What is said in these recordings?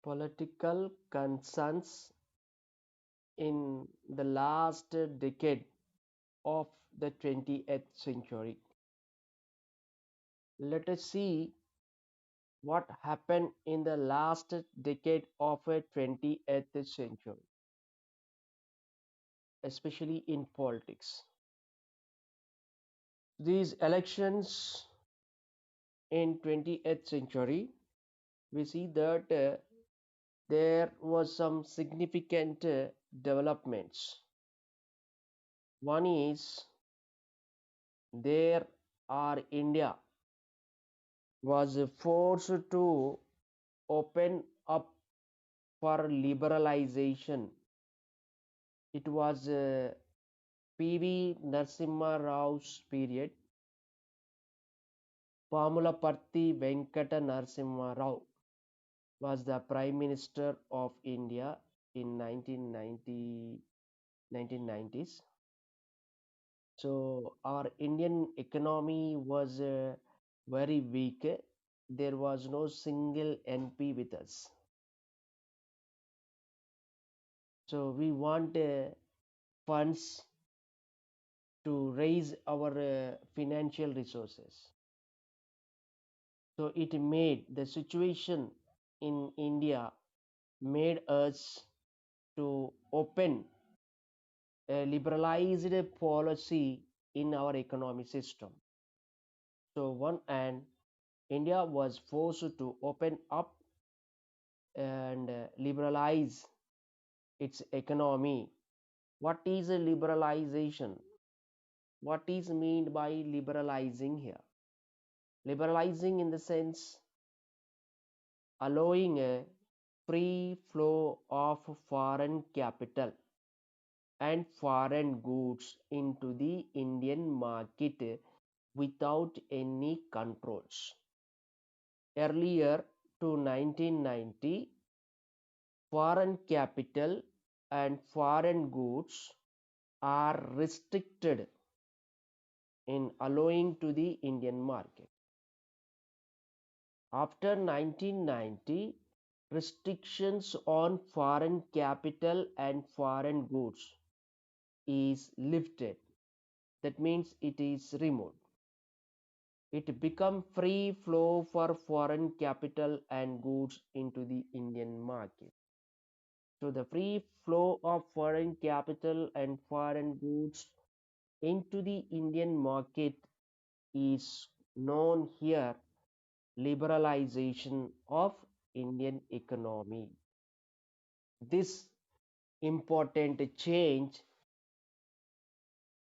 Political concerns in the last decade of the 20th century. Let us see what happened in the last decade of a 20th century, especially in politics. These elections in 20th century, we see that there was some significant developments. One is there our India was forced to open up for liberalization. It was P.V. Narasimha Rao's period. Pamulaparthi Venkata Narasimha Rao was the Prime Minister of India in 1990s. So our Indian economy was very weak. There was no single NP with us. So we want funds to raise our financial resources. So it made the situation in India made us to open a liberalized policy in our economic system. So one and India was forced to open up and liberalize its economy. What is a liberalization? What is meant by liberalizing here? Liberalizing in the sense allowing a free flow of foreign capital and foreign goods into the Indian market without any controls. Earlier to 1990, foreign capital and foreign goods are restricted in allowing to the Indian market. After 1990, restrictions on foreign capital and foreign goods is lifted. That means it is removed. It become free flow for foreign capital and goods into the Indian market. So the free flow of foreign capital and foreign goods into the Indian market is known here liberalization of Indian economy. This important change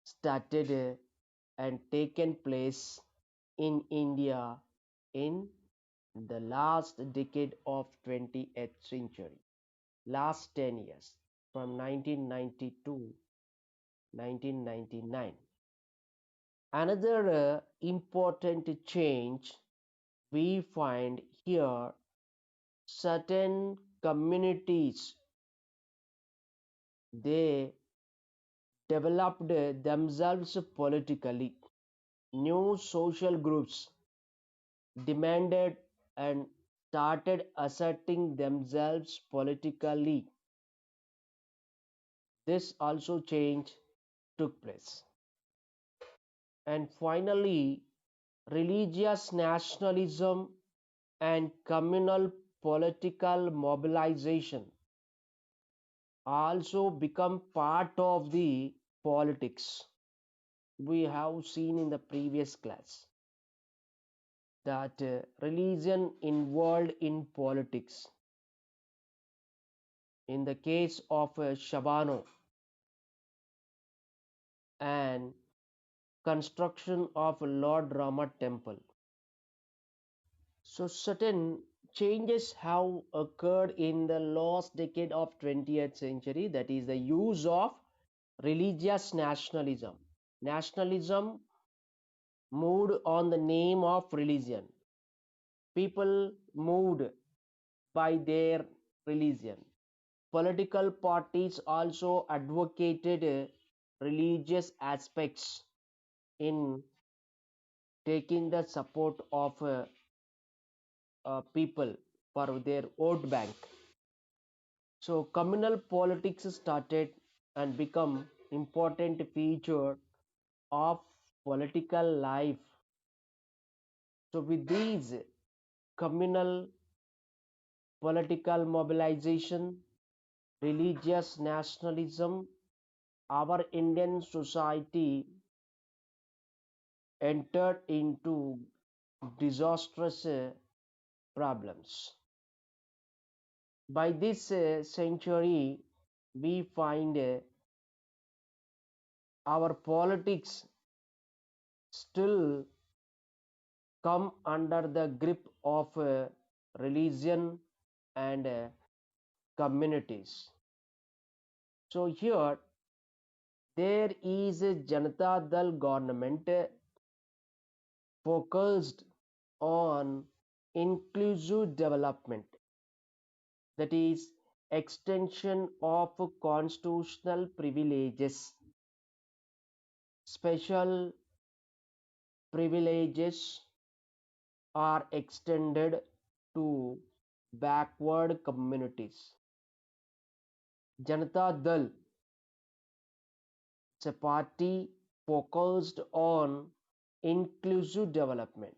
started and taken place in India in the last decade of 20th century, last 10 years from 1990 to 1999. Another important change we find here, certain communities they developed themselves politically. New social groups demanded and started asserting themselves politically. This also change took place. And finally, religious nationalism and communal political mobilization also become part of the politics. We have seen in the previous class that religion involved in politics. In the case of Shabano and construction of Lord Rama temple. So certain changes have occurred in the last decade of 20th century, that is the use of religious nationalism. Nationalism moved on the name of religion. People moved by their religion. Political parties also advocated religious aspects in taking the support of people for their vote bank. So communal politics started and become important feature of political life. So with these communal political mobilization, religious nationalism, our Indian society entered into disastrous problems. By this century, we find our politics still come under the grip of religion and communities. So here there is a Janata Dal government focused on inclusive development, that is extension of constitutional privileges, special privileges are extended to backward communities. Janata Dal is a party focused on inclusive development.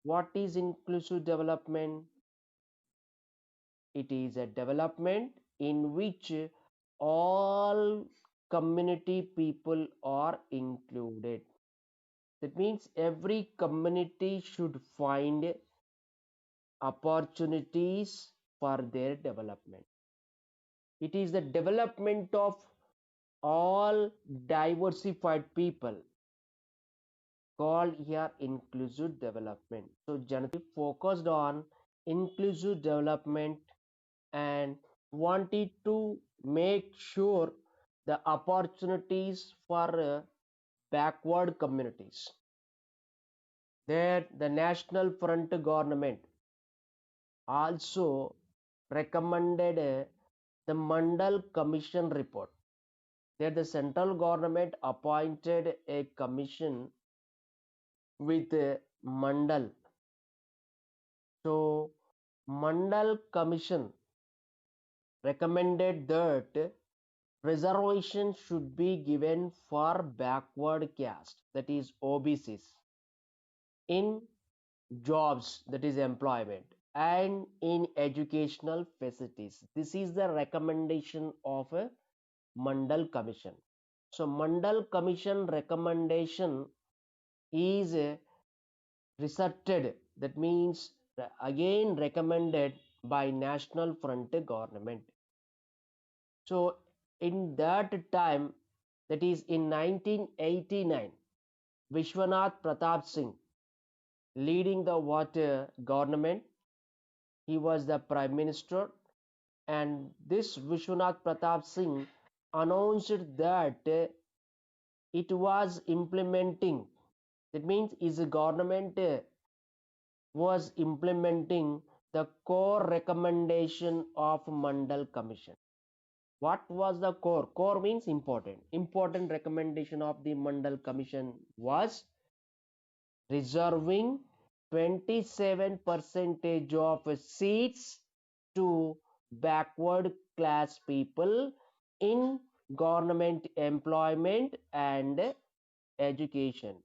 What is inclusive development? It is a development in which all community people are included. That means every community should find opportunities for their development. It is the development of all diversified people called here inclusive development. So Janata focused on inclusive development and wanted to make sure the opportunities for backward communities. There, the National Front government also recommended the Mandal Commission report. There, the central government appointed a commission with Mandal. So, Mandal Commission recommended that reservation should be given for backward caste, that is OBCs, in jobs, that is employment, and in educational facilities. This is the recommendation of a Mandal Commission. So Mandal Commission recommendation is resorted, that means again recommended by National Front government. So in that time, that is in 1989, Vishwanath Pratap Singh leading the water government, he was the prime minister, and this Vishwanath Pratap Singh announced that it was implementing, that means his government was implementing the core recommendation of Mandal Commission. What was the core? Core means important. Important recommendation of the Mandal Commission was reserving 27 percentage of seats to backward class people in government employment and education.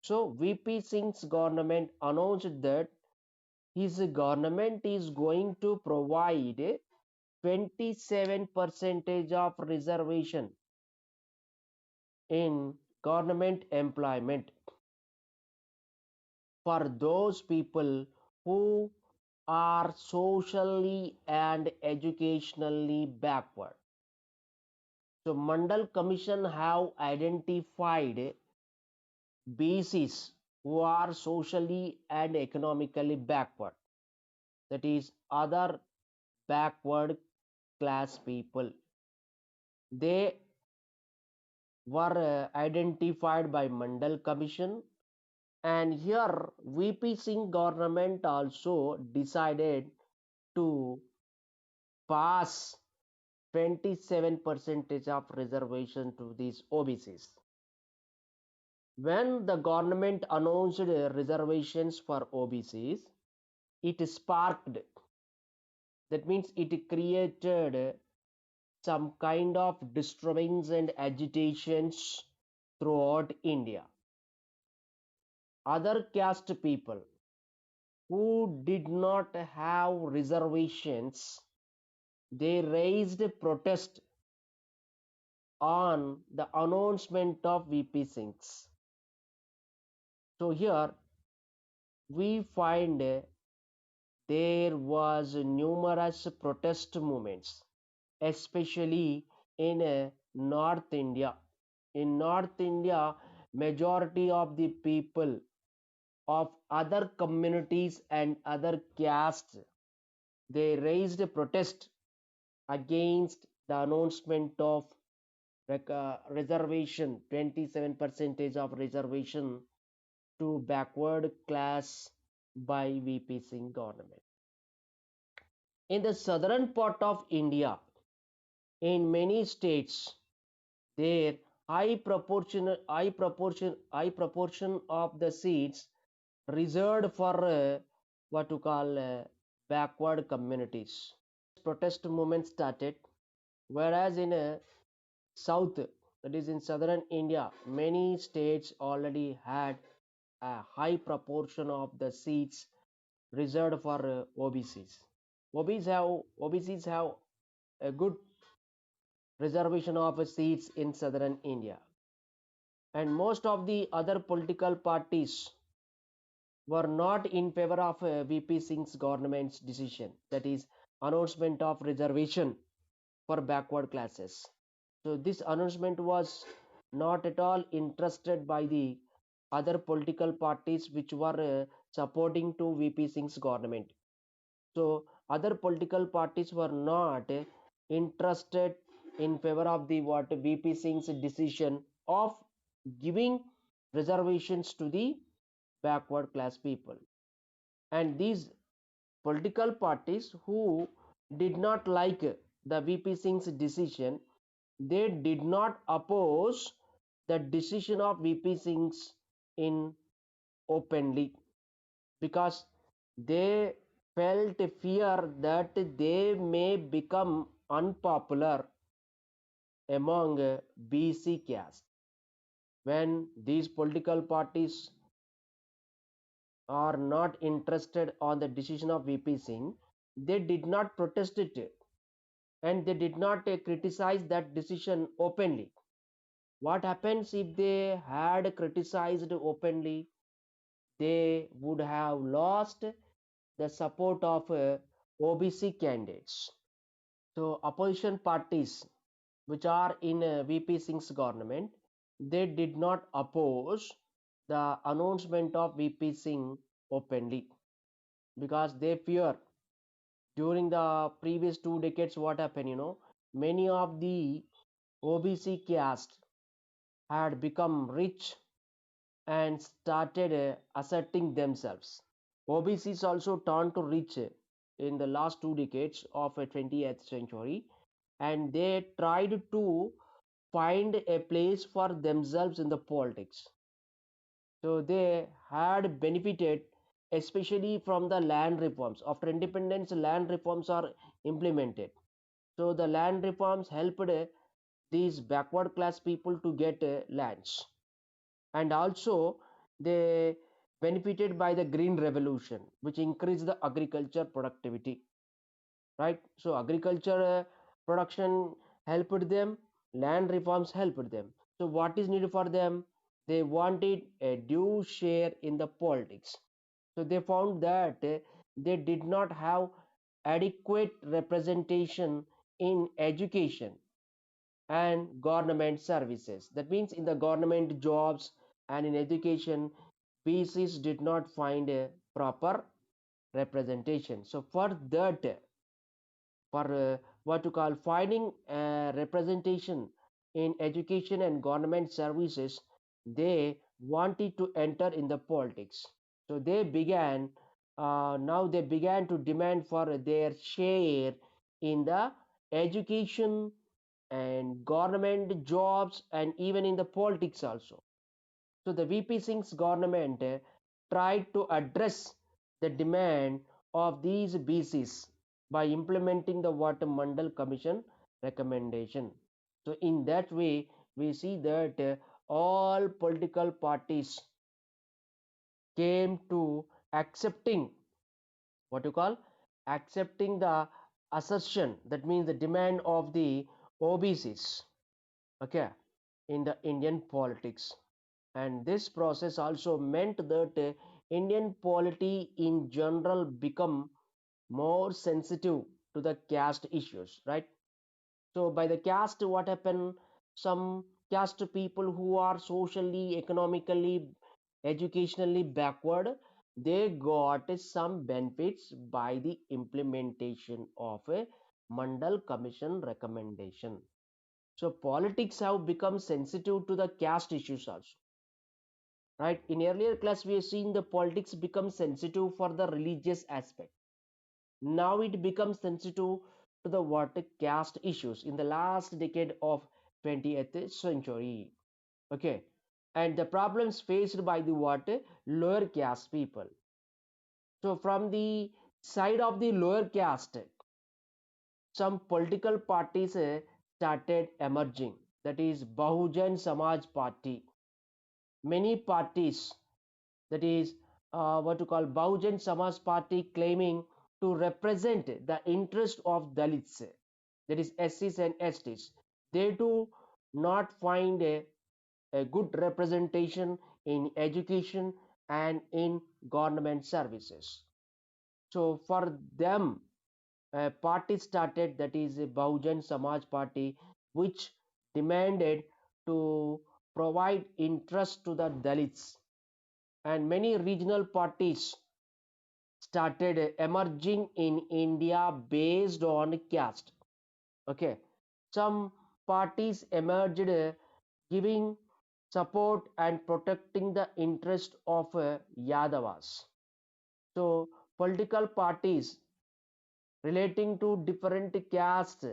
So VP Singh's government announced that his government is going to provide 27 percentage of reservation in government employment for those people who are socially and educationally backward. So Mandal Commission have identified BCs who are socially and economically backward, that is other backward class people. They were identified by Mandal Commission, and here VP Singh government also decided to pass 27 percentage of reservation to these OBCs. When the government announced reservations for OBCs, it sparked That means it created some kind of disturbance and agitations throughout India. Other caste people who did not have reservations, they raised protest on the announcement of VP Singh's. So here we find there was numerous protest movements, especially in North India. In North India, majority of the people of other communities and other castes, they raised a protest against the announcement of reservation, 27 percentage of reservation to backward class by VP Singh government. In the southern part of India, in many states, there high proportion of the seats reserved for what to call backward communities. Protest movement started, whereas in south, that is in southern India, many states already had a high proportion of the seats reserved for OBCs. OBCs have a good reservation of seats in southern India, and most of the other political parties were not in favor of VP Singh's government's decision, that is announcement of reservation for backward classes. So this announcement was not at all interested by the other political parties which were supporting to VP Singh's government. So other political parties were not interested in favor of the what VP Singh's decision of giving reservations to the backward class people. And these political parties who did not like the VP Singh's decision, they did not oppose the decision of VP Singh's in openly, because they felt fear that they may become unpopular among BC caste. When these political parties are not interested on the decision of VP Singh, they did not protest it, and they did not criticize that decision openly. What happens if they had criticized openly? They would have lost the support of OBC candidates. So opposition parties which are in VP Singh's government, they did not oppose the announcement of VP Singh openly, because they fear during the previous 2 decades what happened, many of the OBC caste had become rich and started asserting themselves. OBCs also turned to rich in the last 2 decades of a 20th century, and they tried to find a place for themselves in the politics. So they had benefited especially from the land reforms. After independence, land reforms are implemented. So the land reforms helped these backward class people to get lands, and also they benefited by the green revolution, which increased the agriculture productivity, right? So agriculture production helped them, land reforms helped them. So what is needed for them? They wanted a due share in the politics. So they found that they did not have adequate representation in education and government services. That means in the government jobs and in education, PCs did not find a proper representation. So for that, for what to call finding representation in education and government services, they wanted to enter in the politics. So they began, now they began to demand for their share in the education and government jobs and even in the politics also. So the VP Singh's government tried to address the demand of these BCs by implementing the what Mandal Commission recommendation. So in that way, we see that all political parties came to accepting what you call accepting the assertion, that means the demand of the OBCs, okay, in the Indian politics. And this process also meant that Indian polity in general become more sensitive to the caste issues, right? So by the caste, what happened? Some caste people who are socially, economically, educationally backward, they got some benefits by the implementation of a Mandal Commission recommendation. So politics have become sensitive to the caste issues also, right? In earlier class, we have seen the politics become sensitive for the religious aspect. Now it becomes sensitive to the what caste issues in the last decade of 20th century. Okay, and the problems faced by the what lower caste people. So from the side of the lower caste, some political parties started emerging. That is Bahujan Samaj Party. Many parties, that is what to call Bahujan Samaj Party, claiming to represent the interest of Dalits, that is SCs and STs. They do not find a good representation in education and in government services. So for them, a party started, that is a Bahujan Samaj Party, which demanded to provide interest to the Dalits, and many regional parties started emerging in India based on caste. Okay, some parties emerged giving support and protecting the interest of Yadavas. So political parties relating to different castes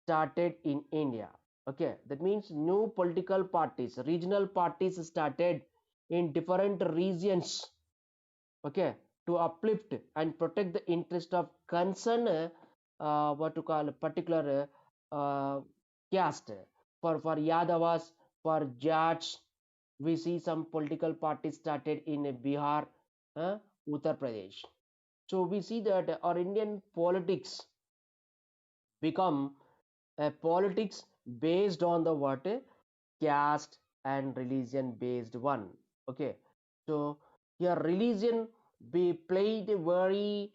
started in India. Okay, that means new political parties, regional parties started in different regions, okay, to uplift and protect the interest of concern what to call particular caste. For Yadavas, for Jats, we see some political parties started in Bihar, uh, Uttar Pradesh. So we see that our Indian politics become a politics based on the what caste and religion based one. Okay, so here religion be played a very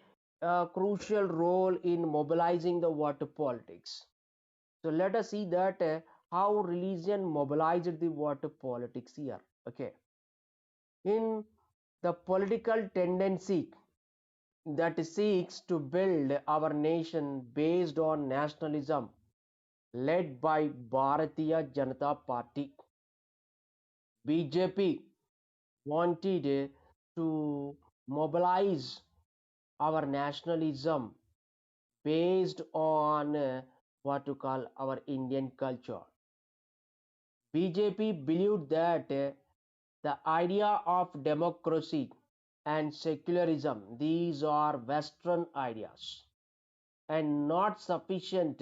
crucial role in mobilizing the water politics. So let us see that how religion mobilized the water politics here. Okay, in the political tendency that seeks to build our nation based on nationalism led by Bharatiya Janata Party, BJP wanted to mobilize our nationalism based on what to call our Indian culture. BJP believed that the idea of democracy and secularism, these are Western ideas and not sufficient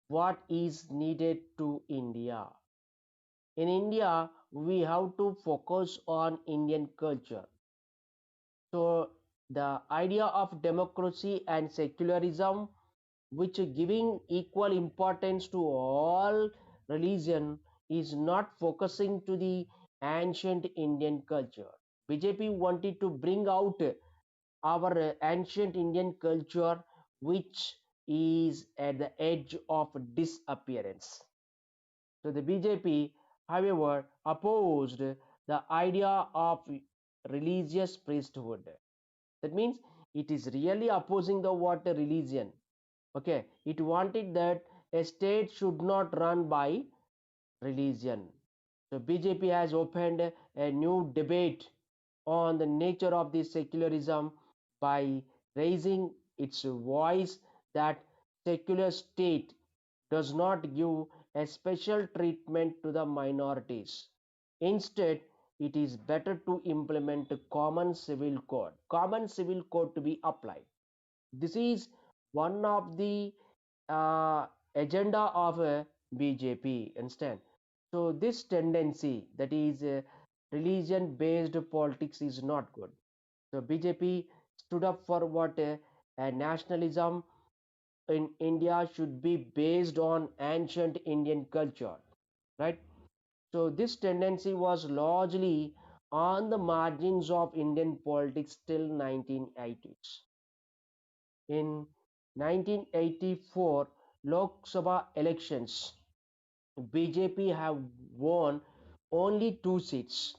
what is needed to India. In India, we have to focus on Indian culture. So the idea of democracy and secularism, which giving equal importance to all religion, is not focusing to the ancient Indian culture. BJP wanted to bring out our ancient Indian culture, which is at the edge of disappearance. So the BJP, however, opposed the idea of religious priesthood. That means it is really opposing the what religion. Okay, it wanted that a state should not run by religion. So BJP has opened a new debate on the nature of this secularism by raising its voice that secular state does not give a special treatment to the minorities. Instead, it is better to implement a common civil code to be applied. This is one of the agenda of BJP. Understand? So this tendency, that is religion-based politics, is not good. So BJP stood up for what nationalism in India should be based on ancient Indian culture, right? So this tendency was largely on the margins of Indian politics till 1980s. In 1984 Lok Sabha elections, BJP have won only two seats.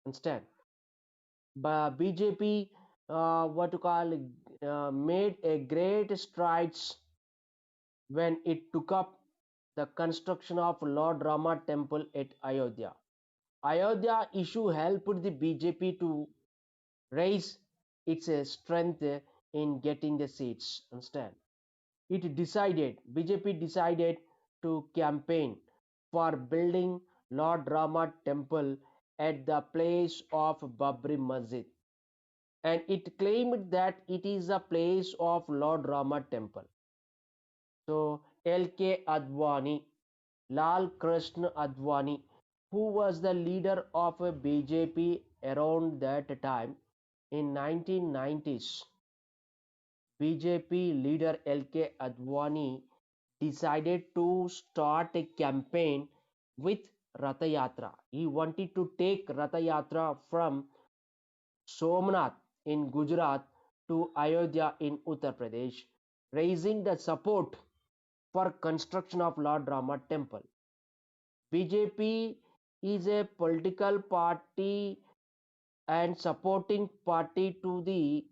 Understand? But BJP, what to call, made a great strides when it took up the construction of Lord Rama temple at Ayodhya. Ayodhya issue helped the BJP to raise its strength in getting the seats. Understand? BJP decided to campaign for building Lord Rama temple at the place of Babri Masjid, and it claimed that it is a place of Lord Rama temple. So L.K. Advani, Lal Krishna Advani, who was the leader of a BJP around that time in 1990s, BJP leader L.K. Advani decided to start a campaign with Ratha Yatra. He wanted to take Ratha Yatra from Somnath in Gujarat to Ayodhya in Uttar Pradesh, raising the support for construction of Lord Rama temple. BJP is a political party and supporting party to the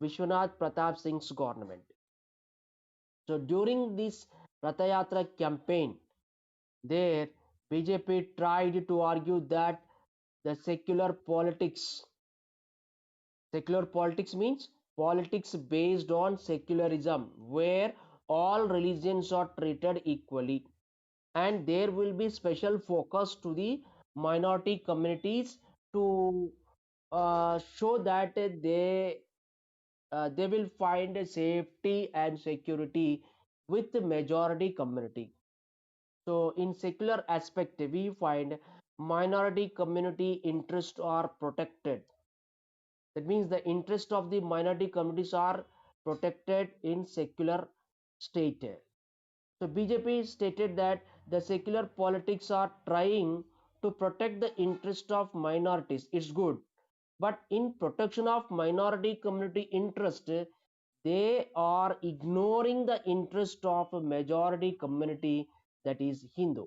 Vishwanath Pratap Singh's government. So during this Ratha Yatra campaign, there BJP tried to argue that the secular politics means politics based on secularism, where all religions are treated equally, and there will be special focus to the minority communities to show that they will find safety and security with the majority community. So in secular aspect, we find minority community interests are protected. That means the interest of the minority communities are protected in secular state. So BJP stated that the secular politics are trying to protect the interest of minorities. It's good. But in protection of minority community interest, they are ignoring the interest of a majority community, that is Hindu.